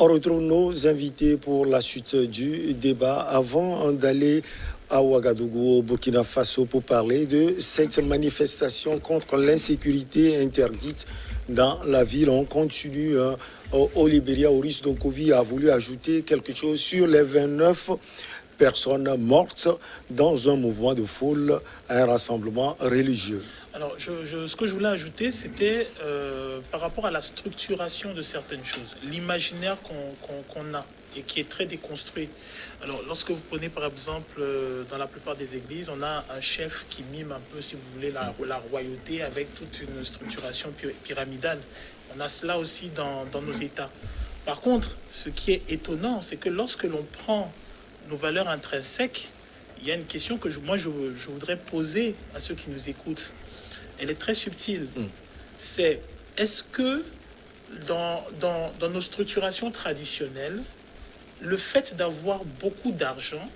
On retrouve nos invités pour la suite du débat. Avant d'aller à Ouagadougou, au Burkina Faso, pour parler de cette manifestation contre l'insécurité interdite dans la ville. On continue au Libéria. Oris Donkovi a voulu ajouter quelque chose sur les 29 personnes mortes dans un mouvement de foule à un rassemblement religieux. Alors, ce que je voulais ajouter, c'était par rapport à la structuration de certaines choses, l'imaginaire qu'on a et qui est très déconstruit. Alors, lorsque vous prenez par exemple, dans la plupart des églises, on a un chef qui mime un peu, si vous voulez, la royauté avec toute une structuration pyramidale. On a cela aussi dans nos États. Par contre, ce qui est étonnant, c'est que lorsque l'on prend nos valeurs intrinsèques, il y a une question que je voudrais poser à ceux qui nous écoutent. Elle est très subtile. C'est, est-ce que dans nos structurations traditionnelles, le fait d'avoir beaucoup d'argent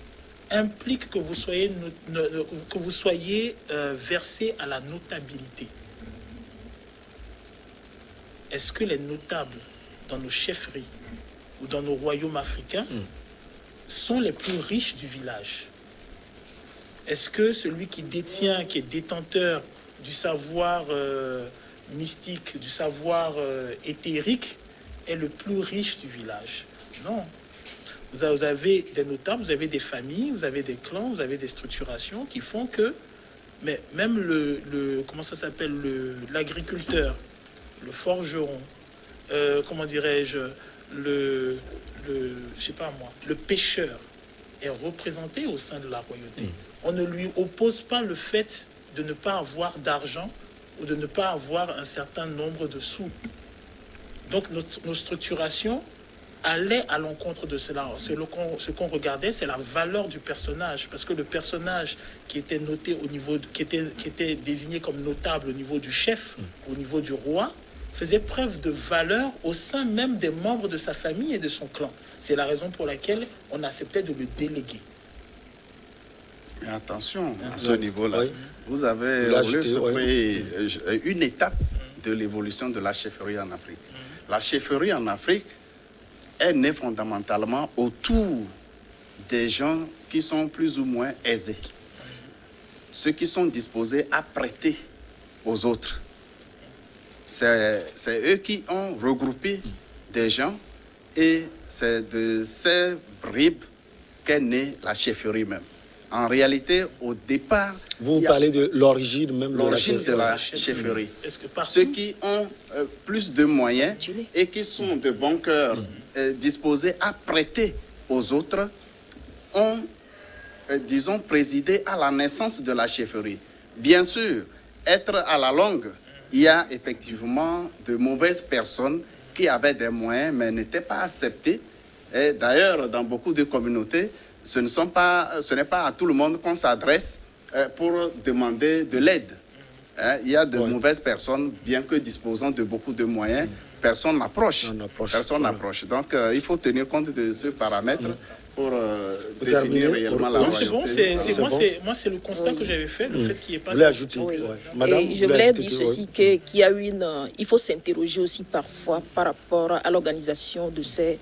implique que vous soyez versé à la notabilité? Est-ce que les notables dans nos chefferies ou dans nos royaumes africains sont les plus riches du village? Est-ce que celui qui est détenteur du savoir mystique, du savoir éthérique, est le plus riche du village? Non. Vous avez des notables, vous avez des familles, vous avez des clans, vous avez des structurations qui font que, mais même comment ça s'appelle, l'agriculteur, le forgeron, comment dirais-je, je sais pas moi, le pêcheur est représenté au sein de la royauté. On ne lui oppose pas le fait de ne pas avoir d'argent ou de ne pas avoir un certain nombre de sous. Donc nos structurations allaient à l'encontre de cela. Ce qu'on regardait, c'est la valeur du personnage, parce que le personnage qui était noté au niveau, qui était désigné comme notable au niveau du chef, au niveau du roi, faisait preuve de valeur au sein même des membres de sa famille et de son clan. C'est la raison pour laquelle on acceptait de le déléguer. Mais attention, à ce niveau-là, vous avez voulu une étape de l'évolution de la chefferie en Afrique. La chefferie en Afrique est née fondamentalement autour des gens qui sont plus ou moins aisés, ceux qui sont disposés à prêter aux autres. C'est eux qui ont regroupé des gens et c'est de ces bribes qu'est née la chefferie même. En réalité, au départ... Vous parlez de l'origine même de la chefferie. Ceux qui ont plus de moyens et qui sont de bon cœur disposés à prêter aux autres ont, disons, présidé à la naissance de la chefferie. Bien sûr, être à la longue, il y a effectivement de mauvaises personnes qui avaient des moyens mais n'étaient pas acceptées. Et d'ailleurs, dans beaucoup de communautés, ce n'est pas à tout le monde qu'on s'adresse pour demander de l'aide. Il y a de mauvaises personnes, bien que disposant de beaucoup de moyens, personne n'approche. Donc, il faut tenir compte de ce paramètre pour définir réellement la royauté. C'est le constat que j'avais fait, le fait qu'il n'y ait pas... Madame, et je voulais dire ceci, qu'il y a il faut s'interroger aussi parfois par rapport à l'organisation de ces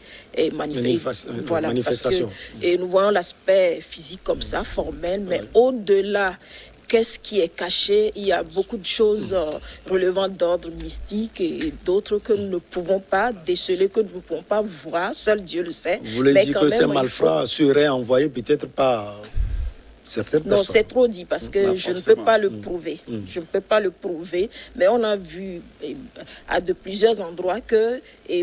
manifestations. Et nous voyons l'aspect physique comme ça, formel, mais au-delà, qu'est-ce qui est caché? Il y a beaucoup de choses relevant d'ordre mystique et d'autres que nous ne pouvons pas déceler, que nous ne pouvons pas voir. Seul Dieu le sait. Vous voulez dire que ces malfrats seraient envoyés peut-être par certaines personnes? Non, c'est trop dit parce que je ne peux pas le prouver. Je ne peux pas le prouver, mais on a vu à de plusieurs endroits que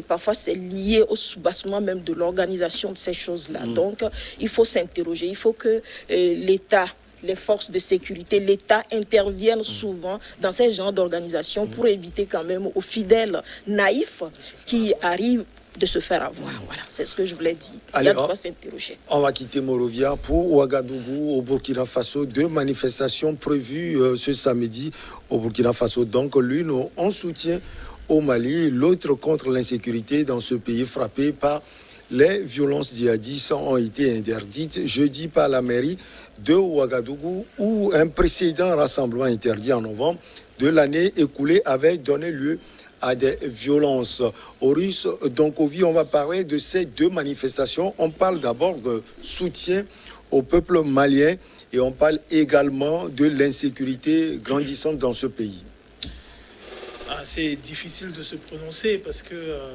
parfois c'est lié au soubassement même de l'organisation de ces choses-là. Donc, il faut s'interroger. Il faut que l'État, les forces de sécurité, l'État interviennent souvent dans ces genres d'organisations pour éviter quand même aux fidèles naïfs qui arrivent de se faire avoir. Voilà, c'est ce que je voulais dire. Il y a de quoi s'interroger. On va quitter Monrovia pour Ouagadougou, au Burkina Faso. 2 manifestations prévues ce samedi au Burkina Faso. Donc l'une en soutien au Mali, l'autre contre l'insécurité dans ce pays frappé par les violences djihadistes ont été interdites jeudi par la mairie de Ouagadougou, où un précédent rassemblement interdit en novembre de l'année écoulée avait donné lieu à des violences russes. Donc, on va parler de ces deux manifestations. On parle d'abord de soutien au peuple malien et on parle également de l'insécurité grandissante dans ce pays. C'est difficile de se prononcer parce que,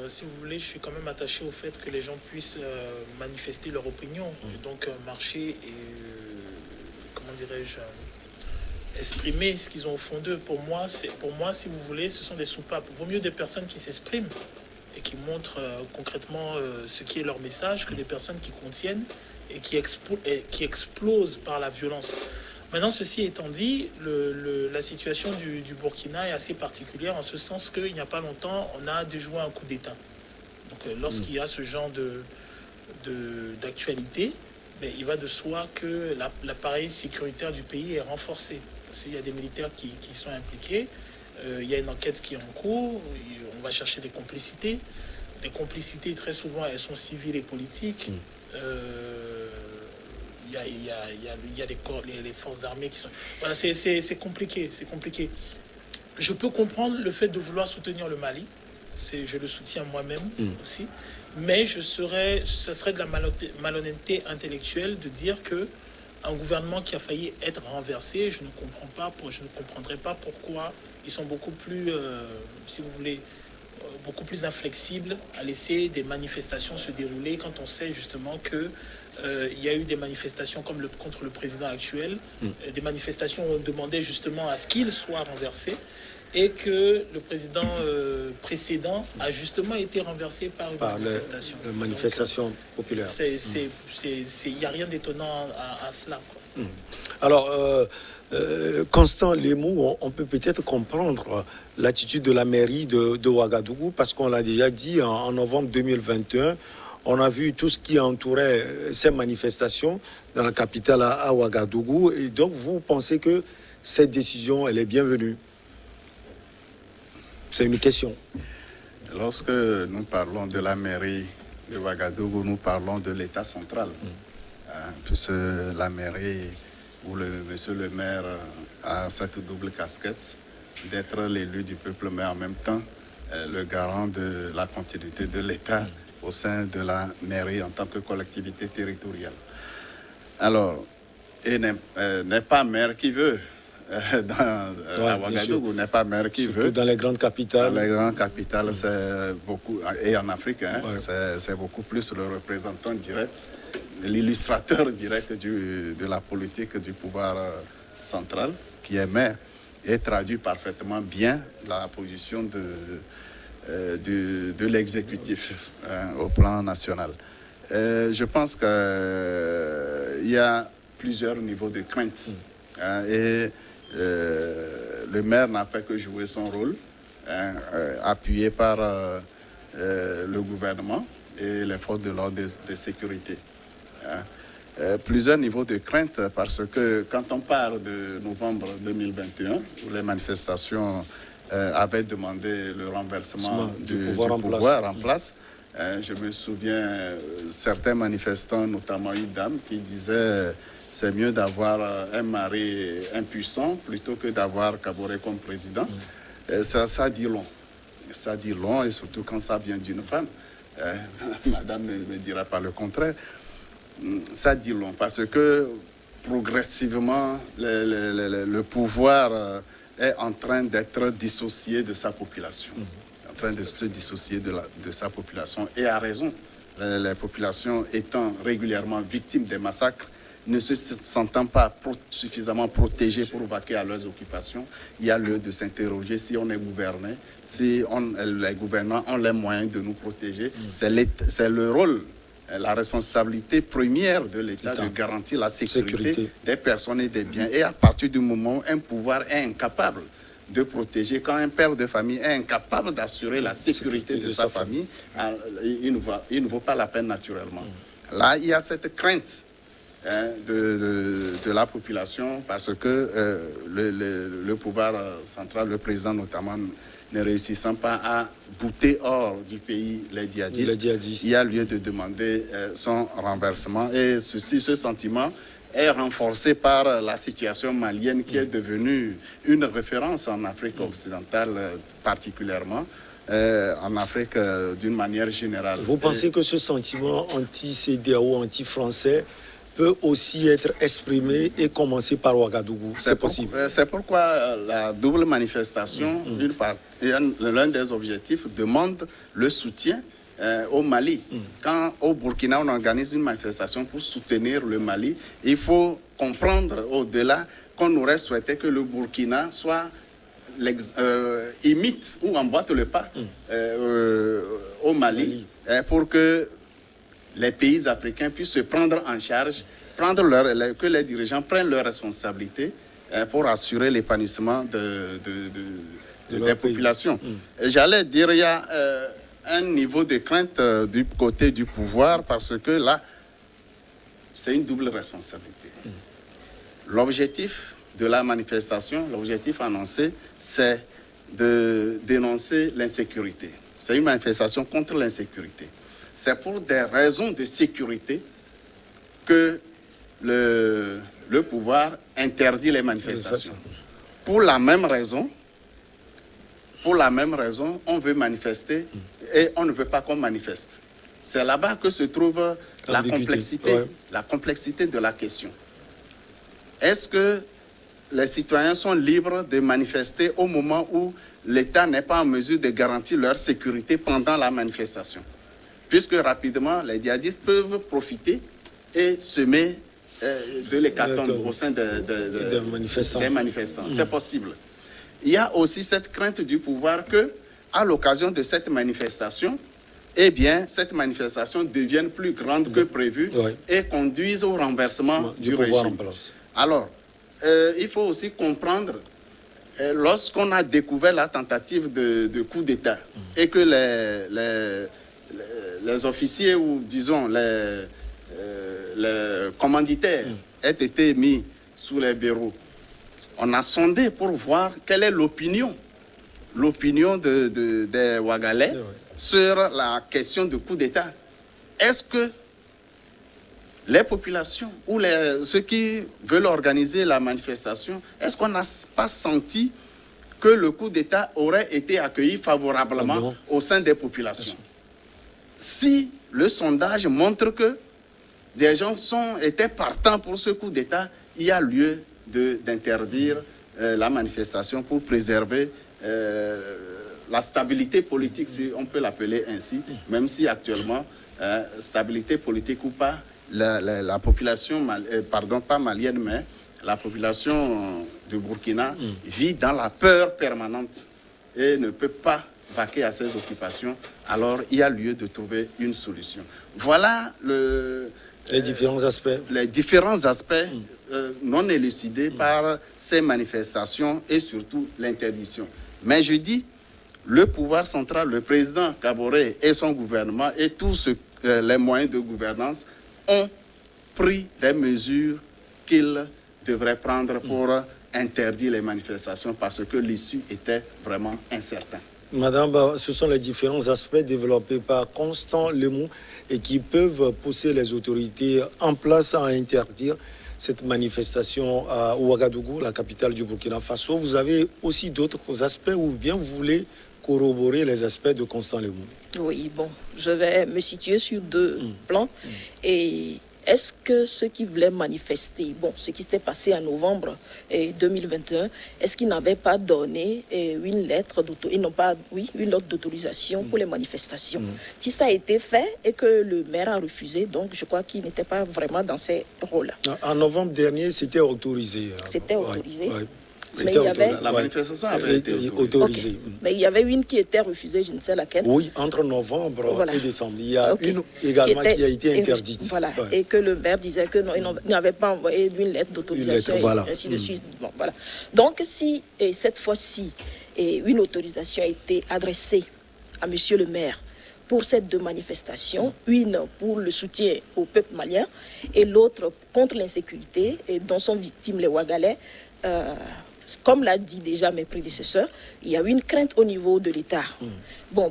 si vous voulez, je suis quand même attaché au fait que les gens puissent manifester leur opinion, et donc marcher et, comment dirais-je, exprimer ce qu'ils ont au fond d'eux. Pour moi, si vous voulez, ce sont des soupapes. Il vaut mieux des personnes qui s'expriment et qui montrent concrètement ce qui est leur message que des personnes qui contiennent et qui explosent par la violence. Maintenant, ceci étant dit, la situation du Burkina est assez particulière en ce sens qu'il n'y a pas longtemps, on a déjoué un coup d'État. Donc, lorsqu'il y a ce genre d'actualité, il va de soi que l'appareil sécuritaire du pays est renforcé. Parce qu'il y a des militaires qui sont impliqués, il y a une enquête qui est en cours, on va chercher des complicités. Les complicités, très souvent, elles sont civiles et politiques. Il y a les forces armées qui sont... Voilà, c'est compliqué, c'est compliqué. Je peux comprendre le fait de vouloir soutenir le Mali. Je le soutiens moi-même aussi. Mais ce serait de la malhonnêteté intellectuelle de dire que un gouvernement qui a failli être renversé, je ne comprendrais pas pourquoi ils sont beaucoup plus, si vous voulez, beaucoup plus inflexibles à laisser des manifestations se dérouler quand on sait justement que il y a eu des manifestations comme contre le président actuel, des manifestations où on demandait justement à ce qu'il soit renversé et que le président précédent a justement été renversé par une manifestation populaire. Il n'y a rien d'étonnant à cela, quoi. Alors, Constant Lemou, on peut peut-être comprendre l'attitude de la mairie de Ouagadougou, parce qu'on l'a déjà dit, en novembre 2021, on a vu tout ce qui entourait ces manifestations dans la capitale à Ouagadougou. Et donc, vous pensez que cette décision, elle est bienvenue? C'est une question. Lorsque nous parlons de la mairie de Ouagadougou, nous parlons de l'État central. Puisque la mairie où monsieur le maire a cette double casquette d'être l'élu du peuple, mais en même temps le garant de la continuité de l'État au sein de la mairie en tant que collectivité territoriale. Alors, et n'est pas maire qui veut. À Ouagadougou, n'est pas maire qui veut. Dans les grandes capitales. Dans les grandes capitales, c'est beaucoup, et en Afrique, c'est beaucoup plus le représentant direct, l'illustrateur direct de la politique du pouvoir central, qui est maire, et traduit parfaitement bien la position de l'exécutif au plan national. Je pense qu'il y a plusieurs niveaux de crainte. Et le maire n'a fait que jouer son rôle, appuyé par le gouvernement et les forces de l'ordre de sécurité. Plusieurs niveaux de crainte, parce que quand on parle de novembre 2021, où les manifestations avaient demandé le renversement du pouvoir en place, je me souviens, certains manifestants, notamment une dame, qui disait c'est mieux d'avoir un mari impuissant plutôt que d'avoir Kaboré comme président. Ça dit long. Ça dit long, et surtout quand ça vient d'une femme. Madame ne me dira pas le contraire. Ça dit long, parce que progressivement, le pouvoir est en train d'être dissocié de sa population. En train de se dissocier de sa population. Et à raison. Les populations étant régulièrement victimes des massacres, ne se sentant pas suffisamment protégés pour vaquer à leurs occupations, il y a lieu de s'interroger si on est gouverné, si les gouvernants ont les moyens de nous protéger. C'est le rôle, la responsabilité première de l'État de garantir la sécurité des personnes et des biens. Et à partir du moment où un pouvoir est incapable de protéger, quand un père de famille est incapable d'assurer la sécurité de sa famille, il ne vaut pas la peine naturellement. Là, il y a cette crainte de la population, parce que le pouvoir central, le président notamment, ne réussissant pas à bouter hors du pays les djihadistes, il y a lieu de demander son renversement. Et ce sentiment est renforcé par la situation malienne, qui est devenue une référence en Afrique occidentale particulièrement, en Afrique d'une manière générale. Vous pensez que ce sentiment anti-CEDEAO, anti-français, peut aussi être exprimé et commencer par Ouagadougou? C'est possible. C'est pourquoi la double manifestation, d'une part, l'un des objectifs demande le soutien au Mali. Quand au Burkina on organise une manifestation pour soutenir le Mali, il faut comprendre au-delà qu'on aurait souhaité que le Burkina soit imite ou emboîte le pas au Mali. Pour que les pays africains puissent se prendre en charge, que les dirigeants prennent leurs responsabilités pour assurer l'épanouissement des populations. J'allais dire, il y a un niveau de crainte du côté du pouvoir parce que là, c'est une double responsabilité. L'objectif de la manifestation, l'objectif annoncé, c'est de dénoncer l'insécurité. C'est une manifestation contre l'insécurité. C'est pour des raisons de sécurité que le pouvoir interdit les manifestations. Pour la même raison, on veut manifester et on ne veut pas qu'on manifeste. C'est là-bas que se trouve la complexité de la question. Est-ce que les citoyens sont libres de manifester au moment où l'État n'est pas en mesure de garantir leur sécurité pendant la manifestation? Puisque rapidement, les djihadistes peuvent profiter et semer de l'hécatombe au sein des manifestants. C'est possible. Il y a aussi cette crainte du pouvoir que, à l'occasion de cette manifestation, eh bien, cette manifestation devienne plus grande que prévu et conduise au renversement du régime. Alors, il faut aussi comprendre, lorsqu'on a découvert la tentative de coup d'État et que les officiers ou, disons, les commanditaires aient été mis sous les verrous, on a sondé pour voir quelle est l'opinion des Ouagalais sur la question du coup d'État. Est-ce que les populations ou ceux qui veulent organiser la manifestation, est-ce qu'on n'a pas senti que le coup d'État aurait été accueilli favorablement au sein des populations? Si le sondage montre que des gens étaient partants pour ce coup d'État, il y a lieu d'interdire la manifestation pour préserver la stabilité politique, si on peut l'appeler ainsi, même si actuellement, stabilité politique ou pas, la population, pas malienne, mais la population du Burkina vit dans la peur permanente et ne peut pas vaquer à ses occupations. Alors, il y a lieu de trouver une solution. Voilà les différents aspects non élucidés par ces manifestations et surtout l'interdiction. Mais je dis, le pouvoir central, le président Kaboré et son gouvernement et tous les moyens de gouvernance ont pris des mesures qu'ils devraient prendre pour interdire les manifestations parce que l'issue était vraiment incertaine. Madame, ce sont les différents aspects développés par Constant Lemou et qui peuvent pousser les autorités en place à interdire cette manifestation à Ouagadougou, la capitale du Burkina Faso. Vous avez aussi d'autres aspects ou bien vous voulez corroborer les aspects de Constant Lemou? Oui, bon, je vais me situer sur deux plans. Et est-ce que ceux qui voulaient manifester, bon, ce qui s'était passé en novembre 2021, est-ce qu'ils n'avaient pas donné une lettre d'autorisation pour les manifestations? Si ça a été fait et que le maire a refusé, donc je crois qu'il n'était pas vraiment dans ces rôles-là. En novembre dernier, c'était autorisé. C'était autorisé. Mais la manifestation avait été autorisée. Okay. Mais il y avait une qui était refusée, je ne sais laquelle. Oui, entre novembre et décembre. Il y a une également qui a été interdite. Voilà. Et que le maire disait que non, il n'avait pas envoyé une lettre d'autorisation, ainsi de suite. Bon, voilà. Donc, si cette fois-ci, une autorisation a été adressée à monsieur le maire pour ces deux manifestations, une pour le soutien au peuple malien et l'autre contre l'insécurité dont sont victimes les Ouagalais, comme l'a dit déjà mes prédécesseurs, il y a une crainte au niveau de l'État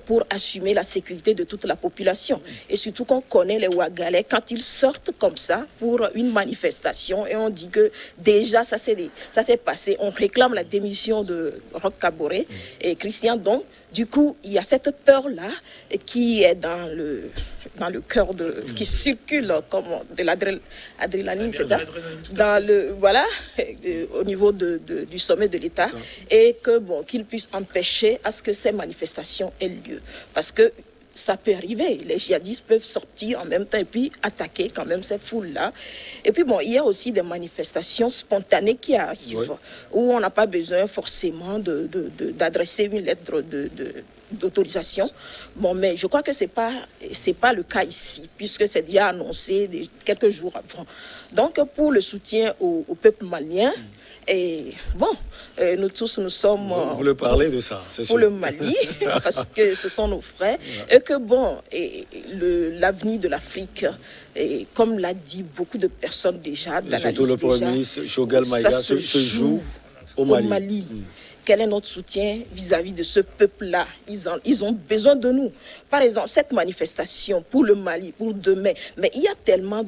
pour assumer la sécurité de toute la population. Et surtout qu'on connaît les Ouagalais, quand ils sortent comme ça pour une manifestation et on dit que déjà ça s'est passé, on réclame la démission de Roch Kaboré et Christian. Donc, Du coup, il y a cette peur-là qui est dans le cœur qui circule comme de l'adrénaline, c'est ça, au niveau du sommet de l'État, et qu'il puisse empêcher à ce que ces manifestations aient lieu. Parce que ça peut arriver, les djihadistes peuvent sortir en même temps et puis attaquer quand même ces foules-là. Et puis il y a aussi des manifestations spontanées qui arrivent, où on n'a pas besoin forcément d'adresser une lettre d'autorisation. Mais je crois que c'est pas le cas ici, puisque c'est déjà annoncé quelques jours avant. Donc pour le soutien au peuple malien, nous tous, nous sommes... Vous voulez parler de ça, c'est sûr. Pour le Mali, parce que ce sont nos frères. Et que l'avenir de l'Afrique, comme l'a dit beaucoup de personnes déjà, surtout le Premier ministre Choguel Maïga, se joue au Mali. Quel est notre soutien vis-à-vis de ce peuple-là? Ils ont besoin de nous. Par exemple, cette manifestation pour le Mali, pour demain, mais il y a tellement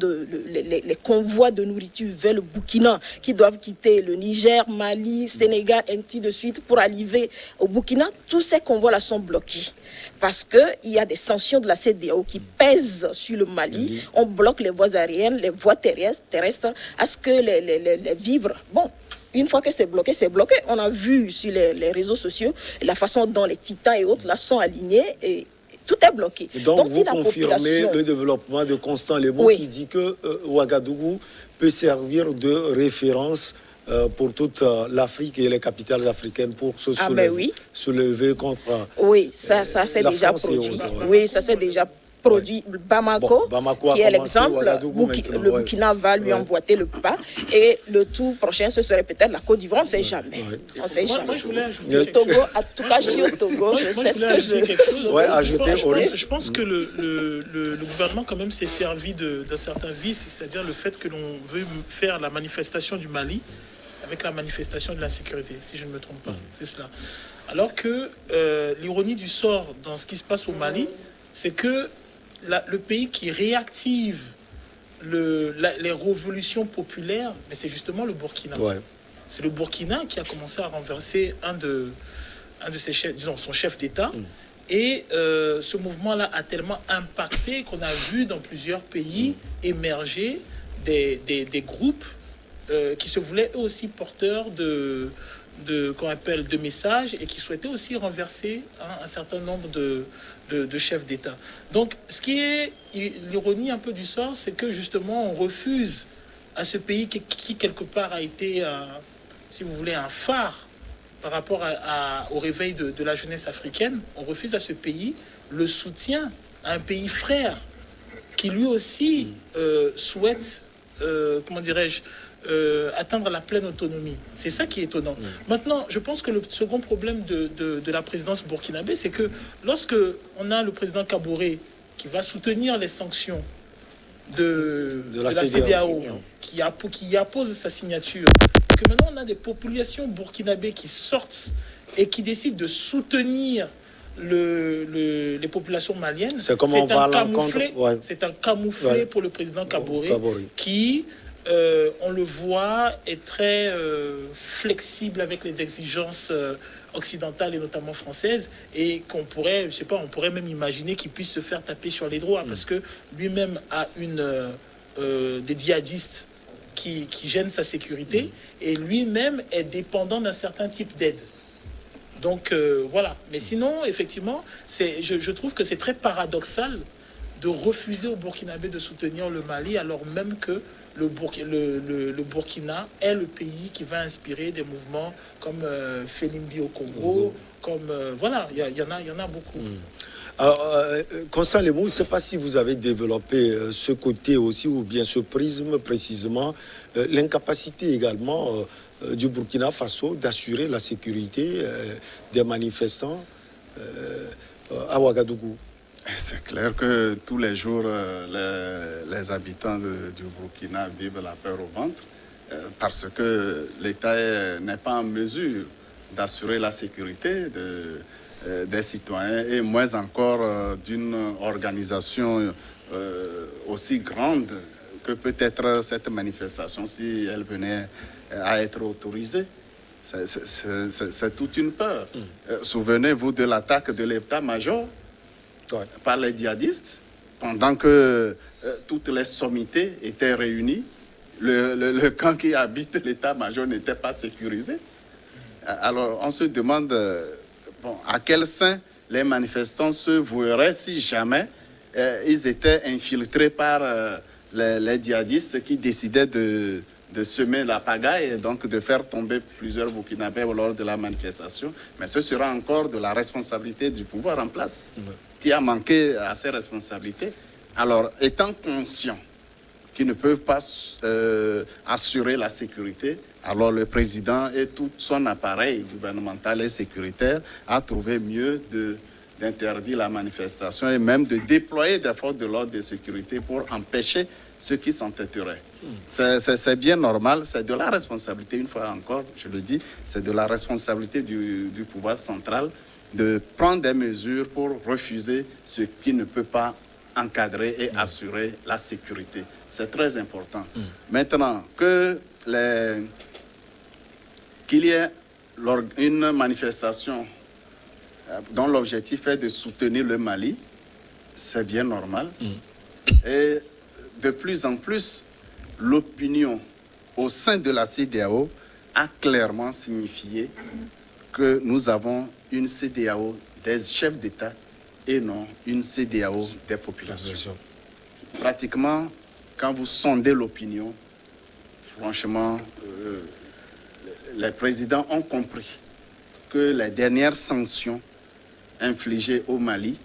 les convois de nourriture vers le Burkina qui doivent quitter le Niger, Mali, Sénégal, ainsi de suite, pour arriver au Burkina. Tous ces convois-là sont bloqués. Parce qu'il y a des sanctions de la CEDEAO qui pèsent sur le Mali. On bloque les voies aériennes, les voies terrestres, à ce que les vivres... Une fois que c'est bloqué, c'est bloqué. On a vu sur les réseaux sociaux la façon dont les titans et autres là sont alignés et tout est bloqué. Donc vous confirmez le développement de Constant Lebo qui dit que Ouagadougou peut servir de référence pour toute l'Afrique et les capitales africaines pour se soulever contre ça c'est déjà produit. Oui, ça c'est déjà produit. Bamako qui est l'exemple, le Burkina va lui emboîter le pas et le tour prochain ce serait peut-être la Côte d'Ivoire, on ne sait jamais. On sait jamais. Moi, je voulais ajouter le Togo, en tout cas je suis au Togo, je sais ce que je pense que le gouvernement quand même s'est servi d'un certain vice, c'est-à-dire le fait que l'on veut faire la manifestation du Mali avec la manifestation de l'insécurité, si je ne me trompe pas, c'est cela. Alors que l'ironie du sort dans ce qui se passe au Mali, c'est que le pays qui réactive les révolutions populaires, mais c'est justement le Burkina. C'est le Burkina qui a commencé à renverser un de ses chefs, disons son chef d'État. Et ce mouvement-là a tellement impacté qu'on a vu dans plusieurs pays émerger des groupes qui se voulaient eux aussi porteurs de messages et qui souhaitaient aussi renverser un certain nombre de chefs d'État. Donc, ce qui est l'ironie un peu du sort, c'est que justement, on refuse à ce pays qui quelque part a été, si vous voulez, un phare par rapport au réveil de la jeunesse africaine, on refuse à ce pays le soutien à un pays frère qui lui aussi souhaite, comment dirais-je, atteindre la pleine autonomie. C'est ça qui est étonnant. Maintenant, je pense que le second problème de la présidence burkinabé, c'est que lorsque on a le président Kaboré qui va soutenir les sanctions de la CEDEAO, qui appose sa signature, et que maintenant on a des populations burkinabées qui sortent et qui décident de soutenir les populations maliennes, c'est un camouflet pour le président Kaboré qui on le voit, est très flexible avec les exigences occidentales et notamment françaises, et qu'on pourrait, je sais pas, on pourrait même imaginer qu'il puisse se faire taper sur les doigts parce que lui-même a des djihadistes qui gênent sa sécurité et lui-même est dépendant d'un certain type d'aide. Donc voilà. Mais sinon, effectivement, je trouve que c'est très paradoxal de refuser au Burkinabé de soutenir le Mali alors même que le Burkina est le pays qui va inspirer des mouvements comme Felimbi au Congo, comme voilà, il y en a beaucoup. Alors, Constant Lebo, je ne sais pas si vous avez développé ce côté aussi, ou bien ce prisme précisément, l'incapacité également du Burkina Faso d'assurer la sécurité des manifestants à Ouagadougou. C'est clair que tous les jours, les habitants du Burkina vivent la peur au ventre parce que l'État n'est pas en mesure d'assurer la sécurité des citoyens et moins encore d'une organisation aussi grande que peut être cette manifestation si elle venait à être autorisée. c'est toute une peur. Souvenez-vous de l'attaque de l'état-major par les djihadistes, pendant que toutes les sommités étaient réunies. Le camp qui habite l'état-major n'était pas sécurisé. Alors, on se demande à quel sein les manifestants se voueraient si jamais ils étaient infiltrés par les djihadistes qui décidaient de semer la pagaille et donc de faire tomber plusieurs Burkinabés lors de la manifestation. Mais ce sera encore de la responsabilité du pouvoir en place qui a manqué à ses responsabilités. Alors, étant conscients qu'ils ne peuvent pas assurer la sécurité, alors le président et tout son appareil gouvernemental et sécuritaire a trouvé mieux d'interdire la manifestation et même de déployer des forces de l'ordre de sécurité pour empêcher ceux qui s'entêteraient. C'est bien normal, c'est de la responsabilité, une fois encore, je le dis, c'est de la responsabilité du pouvoir central de prendre des mesures pour refuser ce qui ne peut pas encadrer et assurer la sécurité. C'est très important. Maintenant, qu'il y ait une manifestation dont l'objectif est de soutenir le Mali, c'est bien normal. Et de plus en plus, l'opinion au sein de la CEDEAO a clairement signifié que nous avons une CEDEAO des chefs d'État et non une CEDEAO des populations. Pratiquement, quand vous sondez l'opinion, franchement, les présidents ont compris que les dernières sanctions infligées au Mali,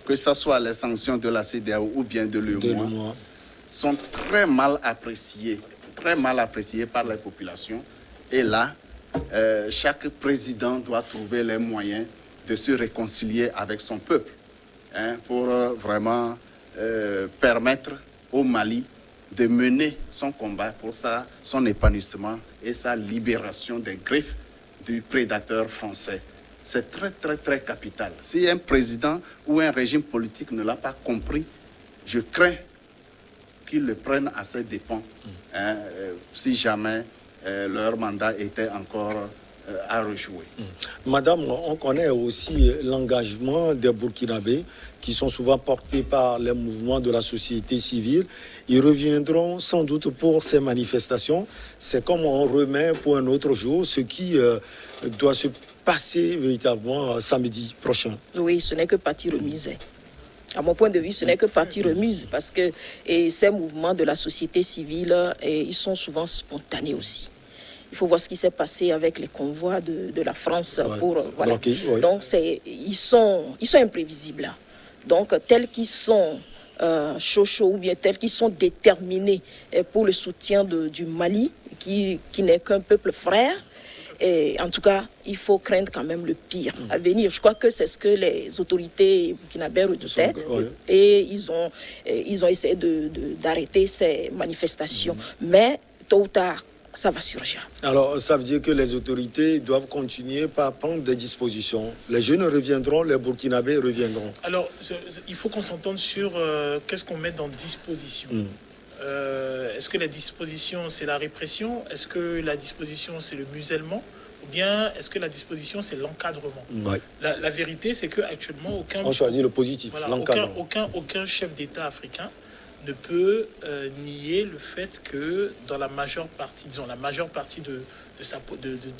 que ce soit les sanctions de la CEDEAO ou bien de l'UEMOA, sont très mal appréciées par les populations. Et là, chaque président doit trouver les moyens de se réconcilier avec son peuple pour vraiment permettre au Mali de mener son combat pour son épanouissement et sa libération des griffes du prédateur français. C'est très, très, très capital. Si un président ou un régime politique ne l'a pas compris, je crains qu'ils le prennent à ses dépens si jamais leur mandat était encore à rejouer. Madame, on connaît aussi l'engagement des Burkinabés qui sont souvent portés par les mouvements de la société civile. Ils reviendront sans doute pour ces manifestations. C'est comme on remet pour un autre jour ce qui doit se passer véritablement samedi prochain. Oui, ce n'est que partie remise. À mon point de vue, ce n'est que partie remise parce que ces mouvements de la société civile, ils sont souvent spontanés aussi. Il faut voir ce qui s'est passé avec les convois de la France pour voilà. Donc ils sont imprévisibles. Donc tels qu'ils sont chauds ou bien tels qu'ils sont déterminés pour le soutien du Mali, qui n'est qu'un peuple frère. Et en tout cas, il faut craindre quand même le pire à venir. Je crois que c'est ce que les autorités burkinabées redoutaient. Et ils ont essayé d'arrêter ces manifestations. Mais tôt ou tard, ça va surgir. Alors, ça veut dire que les autorités doivent continuer par prendre des dispositions. Les jeunes reviendront, les Burkinabés reviendront. Alors, il faut qu'on s'entende sur qu'est-ce qu'on met dans disposition. Est-ce que la disposition, c'est la répression? Est-ce que la disposition, c'est le musellement? Ou bien est-ce que la disposition, c'est l'encadrement? La vérité, c'est qu'actuellement, on choisit le positif, l'encadrement. Aucun chef d'État africain ne peut nier le fait que dans la majeure partie, de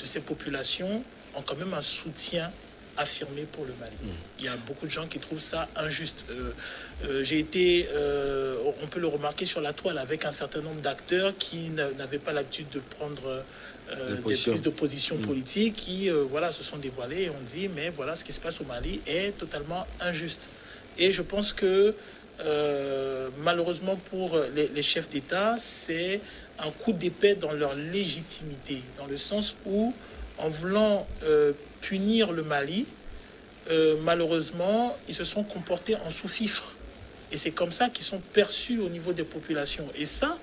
ces populations ont quand même un soutien affirmé pour le Mali. Il y a beaucoup de gens qui trouvent ça injuste. J'ai été, on peut le remarquer sur la toile, avec un certain nombre d'acteurs qui n'avaient pas l'habitude de prendre des prises de position politique, qui se sont dévoilés et ont dit mais voilà, ce qui se passe au Mali est totalement injuste. Et je pense que malheureusement pour les chefs d'État, c'est un coup d'épée dans leur légitimité, dans le sens où en voulant punir le Mali, malheureusement, ils se sont comportés en sous-fifre. Et c'est comme ça qu'ils sont perçus au niveau des populations. Et ça,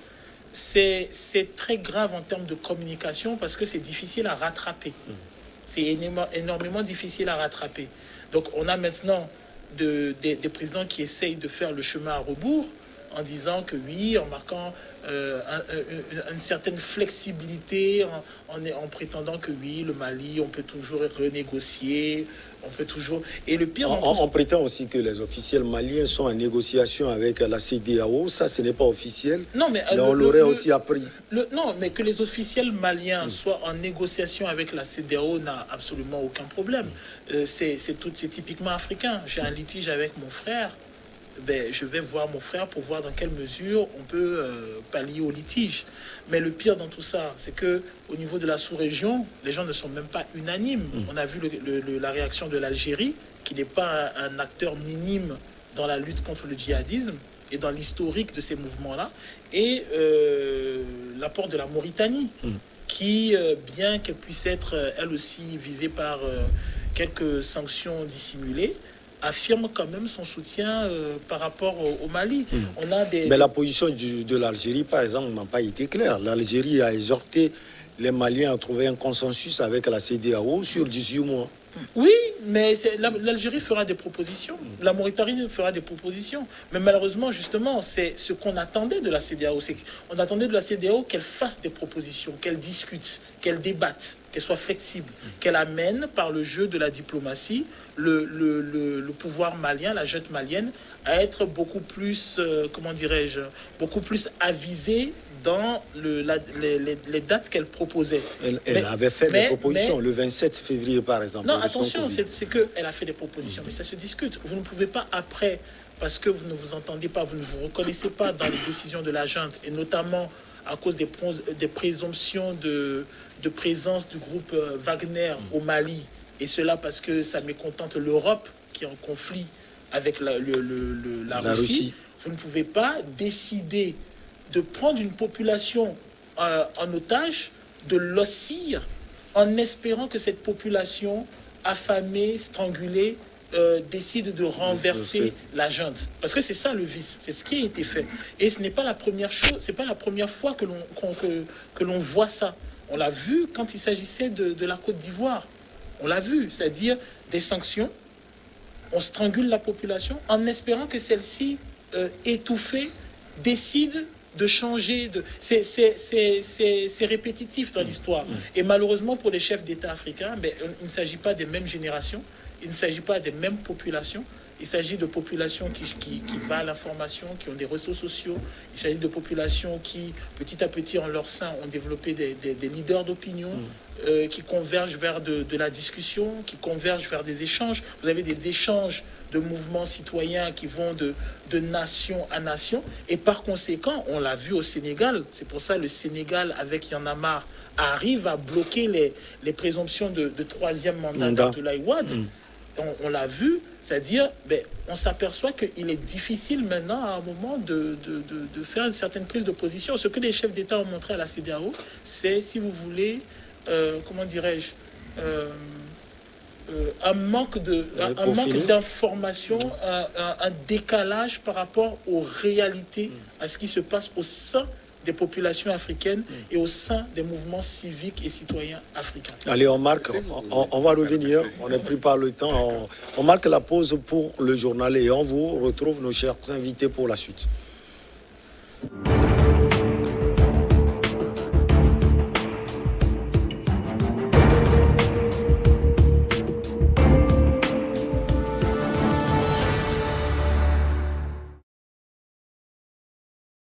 c'est très grave en termes de communication parce que c'est difficile à rattraper. C'est énormément difficile à rattraper. Donc on a maintenant des présidents qui essayent de faire le chemin à rebours en disant que oui, en marquant une certaine flexibilité, en prétendant que oui, le Mali, on peut toujours renégocier, on peut toujours... Et le pire... On prétend aussi que les officiels maliens sont en négociation avec la CEDEAO. Ça, ce n'est pas officiel. Non, mais on l'aurait aussi appris. Non, mais que les officiels maliens soient en négociation avec la CEDEAO n'a absolument aucun problème. C'est typiquement africain. J'ai un litige avec mon frère. Ben, je vais voir mon frère pour voir dans quelle mesure on peut pallier au litige. Mais le pire dans tout ça, c'est que au niveau de la sous-région, les gens ne sont même pas unanimes. On a vu la réaction de l'Algérie, qui n'est pas un acteur minime dans la lutte contre le djihadisme et dans l'historique de ces mouvements-là, et l'apport de la Mauritanie, qui, bien qu'elle puisse être elle aussi visée par quelques sanctions dissimulées, affirme quand même son soutien par rapport au Mali. Mais la position de l'Algérie, par exemple, n'a pas été claire. L'Algérie a exhorté les Maliens à trouver un consensus avec la CEDEAO sur 18 mois. Oui, mais l'Algérie fera des propositions, la Mauritanie fera des propositions. Mais malheureusement, justement, c'est ce qu'on attendait de la CEDEAO. On attendait de la CEDEAO qu'elle fasse des propositions, qu'elle discute, qu'elle débatte, qu'elle soit flexible, qu'elle amène par le jeu de la diplomatie le pouvoir malien, la junte malienne, à être beaucoup plus, beaucoup plus avisée dans les dates qu'elle proposait. Elle avait fait des propositions le 27 février, par exemple. Non, attention, c'est qu'elle a fait des propositions, mais ça se discute. Vous ne pouvez pas après, parce que vous ne vous entendez pas, vous ne vous reconnaissez pas dans les décisions de la junte, et notamment à cause des présomptions de présence du groupe Wagner au Mali, et cela parce que ça mécontente l'Europe, qui est en conflit avec la Russie. Vous ne pouvez pas décider de prendre une population en otage, de l'ossir, en espérant que cette population affamée, strangulée, décide de renverser la junte. Parce que c'est ça le vice, c'est ce qui a été fait. Et ce n'est pas la première chose, c'est pas la première fois que l'on voit ça. On l'a vu quand il s'agissait de la Côte d'Ivoire. On l'a vu, c'est-à-dire des sanctions. On strangule la population en espérant que celle-ci, étouffée, décide de changer. C'est répétitif dans l'histoire. Et malheureusement pour les chefs d'État africains, il ne s'agit pas des mêmes générations, il ne s'agit pas des mêmes populations. Il s'agit de populations qui valent l'information, qui ont des réseaux sociaux. Il s'agit de populations qui, petit à petit, en leur sein, ont développé des leaders d'opinion, qui convergent vers de la discussion, qui convergent vers des échanges. Vous avez des échanges de mouvements citoyens qui vont de nation à nation. Et par conséquent, on l'a vu au Sénégal. C'est pour ça que le Sénégal, avec Y en a marre, arrive à bloquer les présomptions de troisième mandat d'Abdoulaye Wade. On l'a vu. C'est-à-dire, on s'aperçoit qu'il est difficile maintenant, à un moment, de faire une certaine prise de position. Ce que les chefs d'État ont montré à la CEDEAO, c'est, si vous voulez, un manque d'information, un décalage par rapport aux réalités, à ce qui se passe au sein des populations africaines et au sein des mouvements civiques et citoyens africains. Allez, on marque, on va revenir, on n'est plus par le temps, on marque la pause pour le journal et on vous retrouve, nos chers invités, pour la suite.